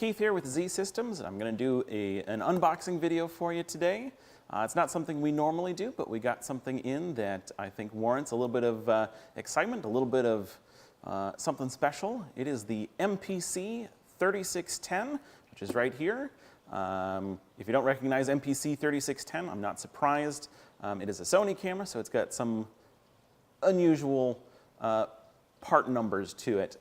Keith here with Z Systems. I'm going to do an unboxing video for you today. It's not something we normally do, but we got something in that I think warrants a little bit of excitement, a little bit of something special. It is the MPC 3610, which is right here. If you don't recognize MPC 3610, I'm not surprised. It is a Sony camera, so it's got some unusual part numbers to it.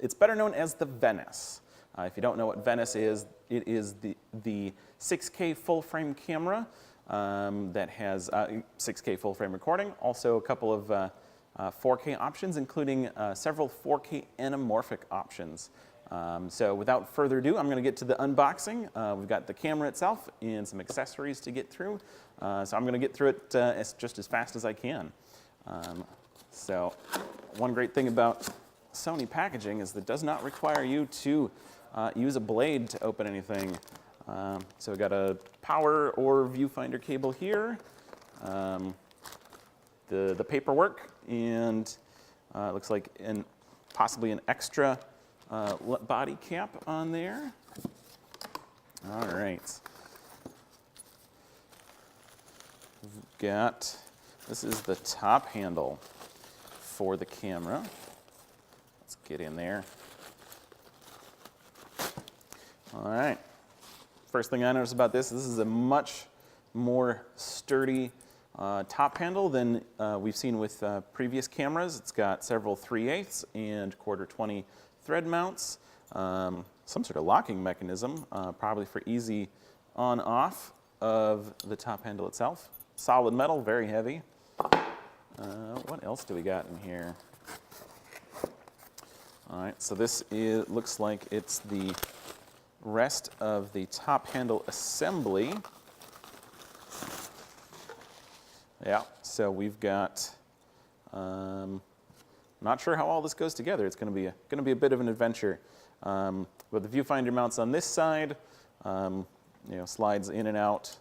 It's better known as the Venice. If you don't know what Venice is, it is the 6K full frame camera that has 6K full frame recording, also a couple of 4K options, including several 4K anamorphic options. So without further ado, I'm going to get to the unboxing. We've got the camera itself and some accessories to get through. So I'm going to get through it just as fast as I can. So one great thing about Sony packaging is that it does not require you to use a blade to open anything. So we've got a power or viewfinder cable here, the paperwork, and it looks like possibly an extra body cap on there. All right. We've got, this is the top handle for the camera. Let's get in there. All right. First thing I noticed about this is a much more sturdy top handle than we've seen with previous cameras. It's got several 3/8 and 1/4-20 thread mounts, some sort of locking mechanism, probably for easy on-off of the top handle itself. Solid metal, very heavy. What else do we got in here? All right, so this looks like it's the rest of the top handle assembly. Yeah, so we've got, not sure how all this goes together. It's going to be a bit of an adventure. But the viewfinder mounts on this side, slides in and out,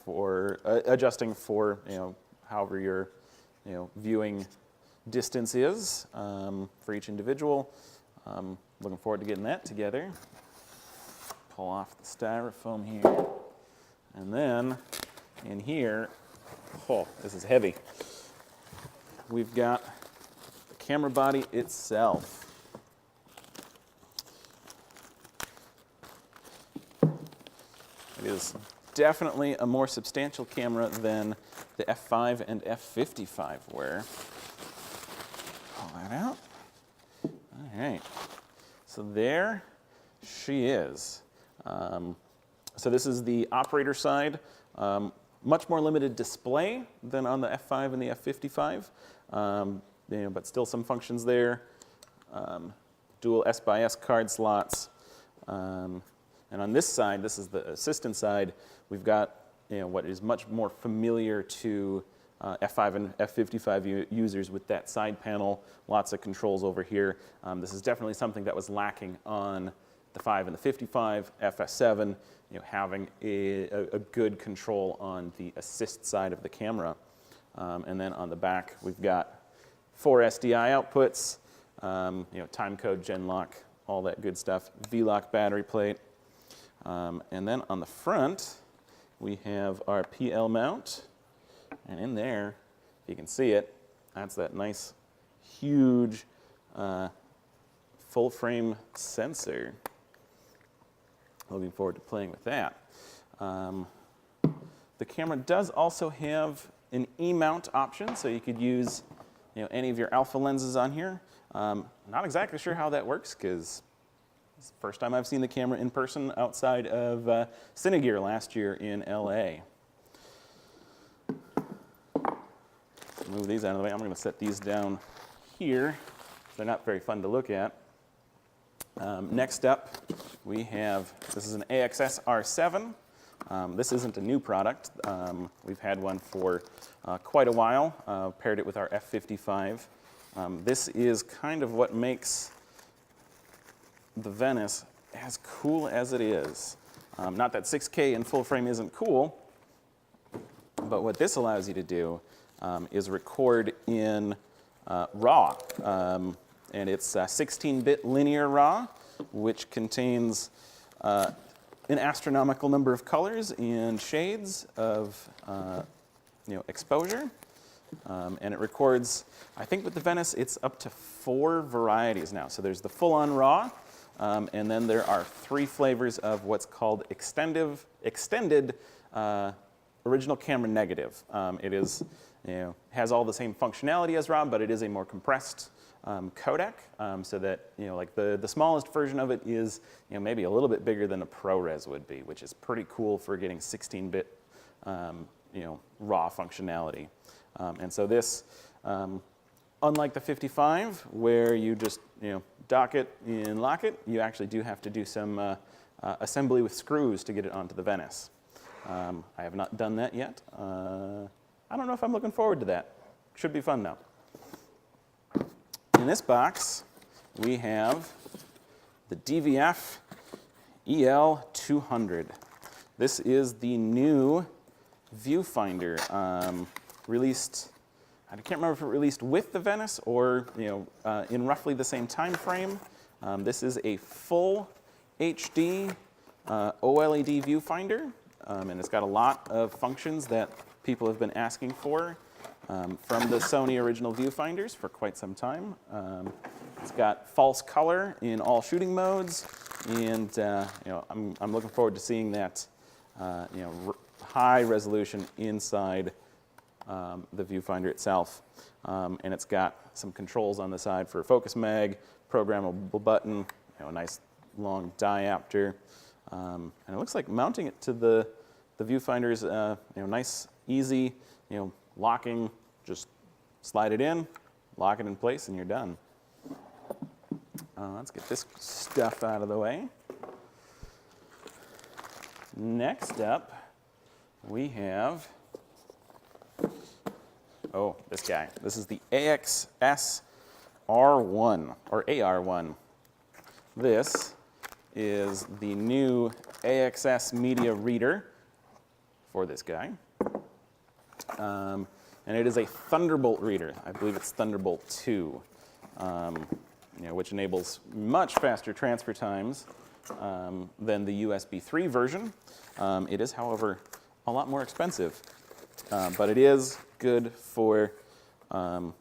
for adjusting for however your viewing distance is for each individual. Looking forward to getting that together. Pull off the styrofoam here, and then in here, oh, this is heavy. We've got the camera body itself. It is definitely a more substantial camera than the F5 and F55 were. Pull that out. All right. So there she is. So this is the operator side. Much more limited display than on the F5 and the F55, but still some functions there. Dual S/S card slots. And on this side, this is the assistant side, we've got what is much more familiar to F5 and F55 users with that side panel, lots of controls over here. This is definitely something that was lacking on the 5 and the 55, FS7, having a good control on the assist side of the camera. And then on the back, we've got 4 SDI outputs, time code, gen lock, all that good stuff, V-lock battery plate. And then on the front, we have our PL mount. And in there, if you can see it, that's that nice, huge, full frame sensor. Looking forward to playing with that. The camera does also have an E-mount option, so you could use any of your alpha lenses on here. Not exactly sure how that works, because it's the first time I've seen the camera in person outside of Cinegear last year in LA. Move these out of the way. I'm going to set these down here. They're not very fun to look at. Next up, we have, this is an AXS R7. This isn't a new product. We've had one for quite a while, paired it with our F55. This is kind of what makes the Venice as cool as it is. Not that 6K in full frame isn't cool, but what this allows you to do is record in RAW. And it's 16-bit linear RAW. which contains an astronomical number of colors and shades of exposure. And it records, I think with the Venice, it's up to 4 varieties now. So there's the full-on RAW, and then there are 3 flavors of what's called extended original camera negative. It is, has all the same functionality as RAW, but it is a more compressed codec, so that like the smallest version of it is maybe a little bit bigger than a ProRes would be, which is pretty cool for getting 16-bit RAW functionality. And so this, unlike the 55, where you just dock it and lock it, you actually do have to do some assembly with screws to get it onto the Venice. I have not done that yet. I don't know if I'm looking forward to that. Should be fun though. In this box, we have the DVF EL200. This is the new viewfinder released. I can't remember if it released with the Venice or in roughly the same time frame. This is a full HD OLED viewfinder, and it's got a lot of functions that people have been asking for from the Sony original viewfinders for quite some time. It's got false color in all shooting modes, and I'm looking forward to seeing that high resolution inside the viewfinder itself. And it's got some controls on the side for focus mag, programmable button, a nice long diopter, and it looks like mounting it to the viewfinder is nice, easy, locking. Just slide it in, lock it in place, and you're done. Let's get this stuff out of the way. Next up, we have, this guy. This is the AXS R1, or AR1. This is the new AXS media reader for this guy. And it is a Thunderbolt reader. I believe it's Thunderbolt 2, which enables much faster transfer times than the USB 3 version. It is, however, a lot more expensive, but it is good for the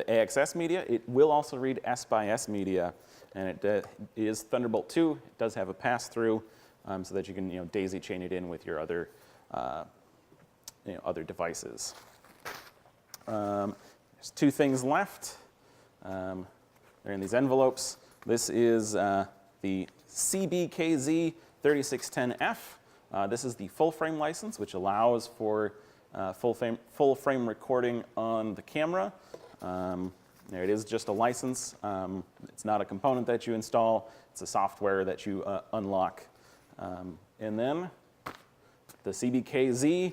AXS media. It will also read S-by-S media, and it is Thunderbolt 2. It does have a pass-through, so that you can daisy chain it in with your other other devices. There's 2 things left. They're in these envelopes. This is the CBKZ 3610F. This is the full-frame license, which allows for full-frame recording on the camera. It is just a license. It's not a component that you install. It's a software that you unlock. And then the CBKZ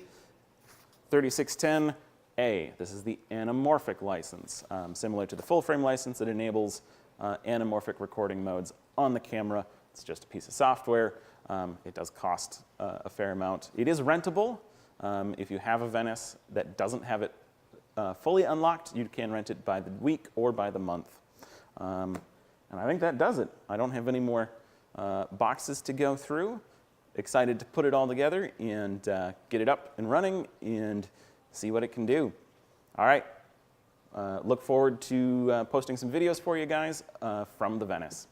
3610A. This is the anamorphic license. Similar to the full-frame license, it enables anamorphic recording modes on the camera. It's just a piece of software. It does cost a fair amount. It is rentable. If you have a Venice that doesn't have it fully unlocked, you can rent it by the week or by the month. And I think that does it. I don't have any more boxes to go through. Excited to put it all together and get it up and running and see what it can do. All right. Look forward to posting some videos for you guys from the Venice.